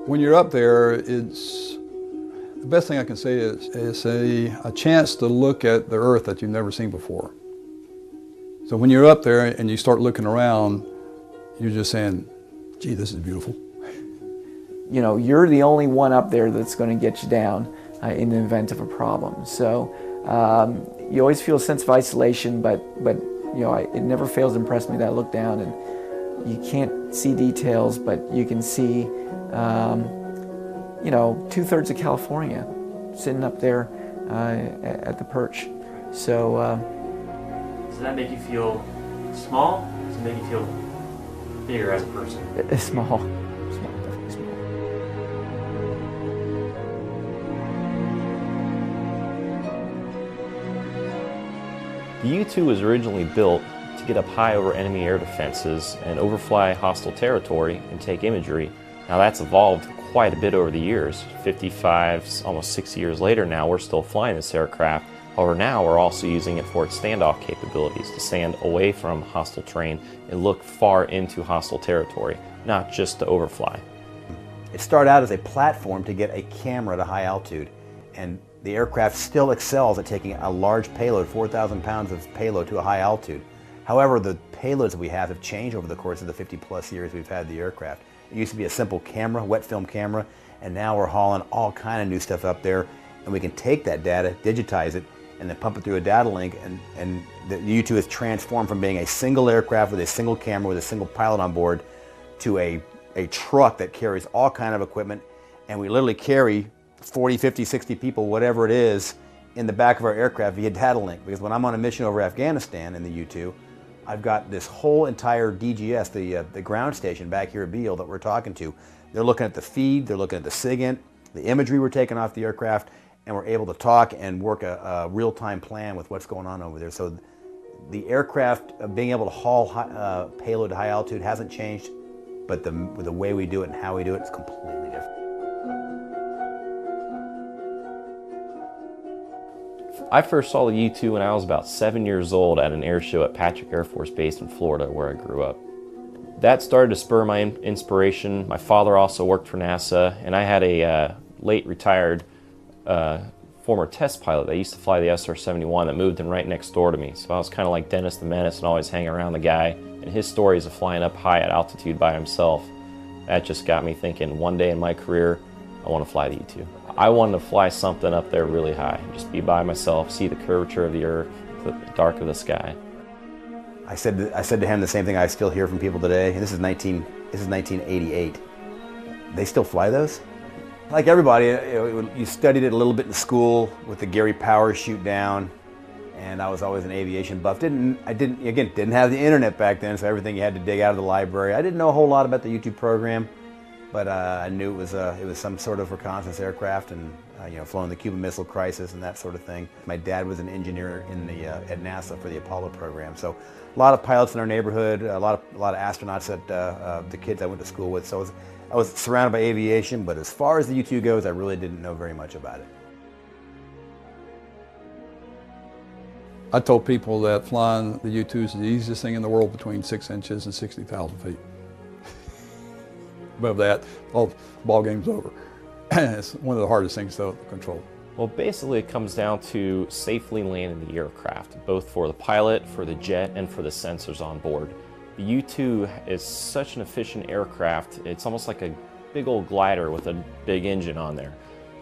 When you're up there, it's the best thing I can say is a chance to look at the Earth that you've never seen before. So when you're up there and you start looking around, you're just saying, gee, this is beautiful. You know, you're the only one up there that's going to get you down in the event of a problem. So you always feel a sense of isolation, but you know, it never fails to impress me that I look down and you can't see details, but you can see, you know, 2/3 of California sitting up there at the perch. So. Does that make you feel small? Does it make you feel bigger as a person? Small, definitely small. The U-2 was originally built to get up high over enemy air defenses and overfly hostile territory and take imagery. Now that's evolved quite a bit over the years. 55, almost 60 years later now, we're still flying this aircraft. However, now we're also using it for its standoff capabilities to stand away from hostile terrain and look far into hostile territory, not just to overfly. It started out as a platform to get a camera at a high altitude, and the aircraft still excels at taking a large payload, 4,000 pounds of payload, to a high altitude. However, the payloads that we have changed over the course of the 50+ years we've had the aircraft. It used to be a simple camera, wet film camera, and now we're hauling all kind of new stuff up there, and we can take that data, digitize it, and then pump it through a data link, and the U-2 has transformed from being a single aircraft with a single camera with a single pilot on board to a truck that carries all kind of equipment, and we literally carry 40, 50, 60 people, whatever it is, in the back of our aircraft via data link. Because when I'm on a mission over Afghanistan in the U-2, I've got this whole entire DGS, the ground station back here at Beale that we're talking to. They're looking at the feed, they're looking at the SIGINT, the imagery we're taking off the aircraft, and we're able to talk and work a real-time plan with what's going on over there. So the aircraft being able to haul payload to high altitude hasn't changed, but the way we do it and how we do it is completely different. I first saw the U-2 when I was about 7 years old at an air show at Patrick Air Force Base in Florida, where I grew up. That started to spur my inspiration. My father also worked for NASA, and I had a late retired former test pilot that used to fly the SR-71 that moved in right next door to me. So I was kind of like Dennis the Menace and always hanging around the guy, and his stories of flying up high at altitude by himself. That just got me thinking, one day in my career, I want to fly the U-2. I wanted to fly something up there really high, just be by myself, see the curvature of the earth, the dark of the sky. I said to him the same thing I still hear from people today. This is 1988. They still fly those? Like everybody, you studied it a little bit in school with the Gary Powers shoot down, and I was always an aviation buff. I didn't have the internet back then, so everything you had to dig out of the library. I didn't know a whole lot about the U-2 program, but I knew it was some sort of reconnaissance aircraft, and flown the Cuban Missile Crisis and that sort of thing. My dad was an engineer at NASA for the Apollo program, so a lot of pilots in our neighborhood, a lot of astronauts that the kids I went to school with. So I was surrounded by aviation, but as far as the U-2 goes, I really didn't know very much about it. I told people that flying the U-2 is the easiest thing in the world between 6 inches and 60,000 feet. Above that, all ball game's over. It's one of the hardest things to control. Well, basically it comes down to safely landing the aircraft, both for the pilot, for the jet, and for the sensors on board. The U-2 is such an efficient aircraft, it's almost like a big old glider with a big engine on there.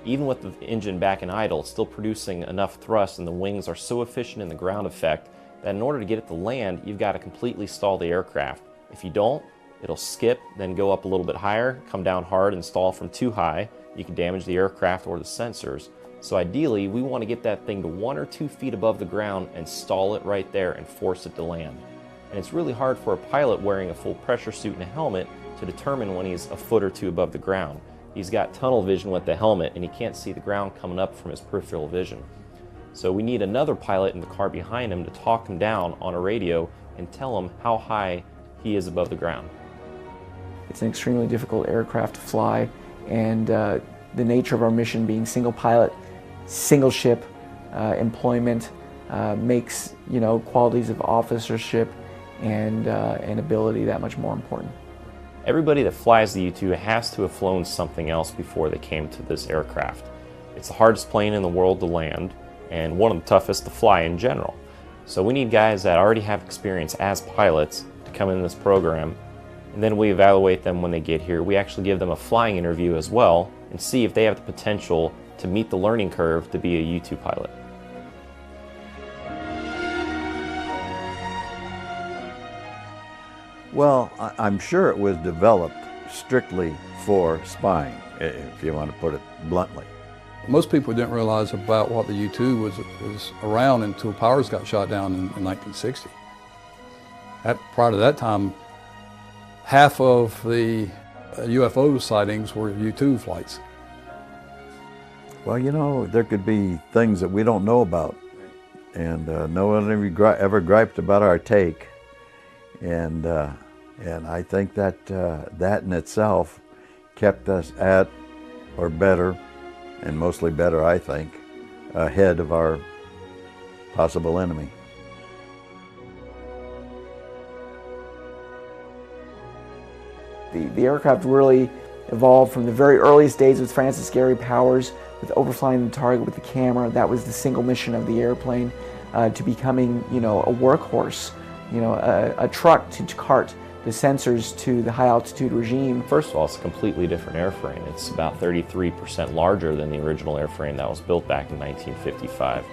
Even with the engine back in idle, it's still producing enough thrust, and the wings are so efficient in the ground effect that in order to get it to land, you've got to completely stall the aircraft. If you don't, it'll skip, then go up a little bit higher, come down hard and stall from too high. You can damage the aircraft or the sensors. So ideally, we want to get that thing to 1 or 2 feet above the ground and stall it right there and force it to land. And it's really hard for a pilot wearing a full pressure suit and a helmet to determine when he's a foot or 2 above the ground. He's got tunnel vision with the helmet and he can't see the ground coming up from his peripheral vision. So we need another pilot in the car behind him to talk him down on a radio and tell him how high he is above the ground. It's an extremely difficult aircraft to fly, and the nature of our mission being single pilot, single ship employment makes qualities of officership and ability that much more important. Everybody that flies the U-2 has to have flown something else before they came to this aircraft. It's the hardest plane in the world to land and one of the toughest to fly in general. So we need guys that already have experience as pilots to come in this program, and then we evaluate them when they get here. We actually give them a flying interview as well and see if they have the potential to meet the learning curve to be a U-2 pilot. Well, I'm sure it was developed strictly for spying, if you want to put it bluntly. Most people didn't realize about what the U-2 was around until Powers got shot down in 1960. Prior to that time, half of the UFO sightings were U-2 flights. Well, you know, there could be things that we don't know about, and no one ever griped about our take. And I think that that in itself kept us at, or better, and mostly better, I think, ahead of our possible enemy. The aircraft really evolved from the very earliest days with Francis Gary Powers, with overflying the target with the camera. That was the single mission of the airplane, to becoming, you know, a workhorse, you know, a truck to cart the sensors to the high altitude regime. First of all, it's a completely different airframe. It's about 33% larger than the original airframe that was built back in 1955.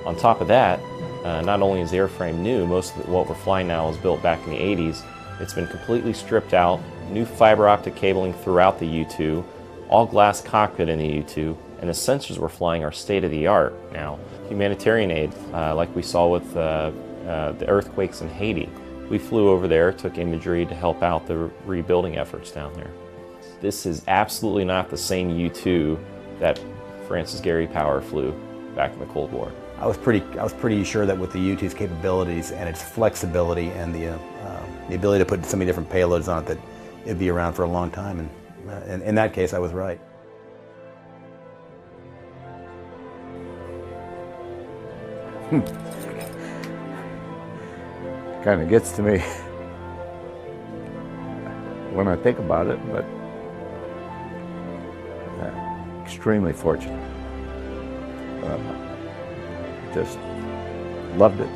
On top of that, not only is the airframe new, most of what we're flying now was built back in the 80s. It's been completely stripped out, new fiber optic cabling throughout the U-2, all glass cockpit in the U-2, and the sensors we're flying are state-of-the-art now. Humanitarian aid, like we saw with the earthquakes in Haiti. We flew over there, took imagery to help out the rebuilding efforts down there. This is absolutely not the same U-2 that Francis Gary Powers flew back in the Cold War. I was pretty sure that with the U-2's capabilities and its flexibility and the ability to put so many different payloads on it, that it'd be around for a long time. And in that case, I was right. Kind of gets to me when I think about it, but extremely fortunate. Just loved it.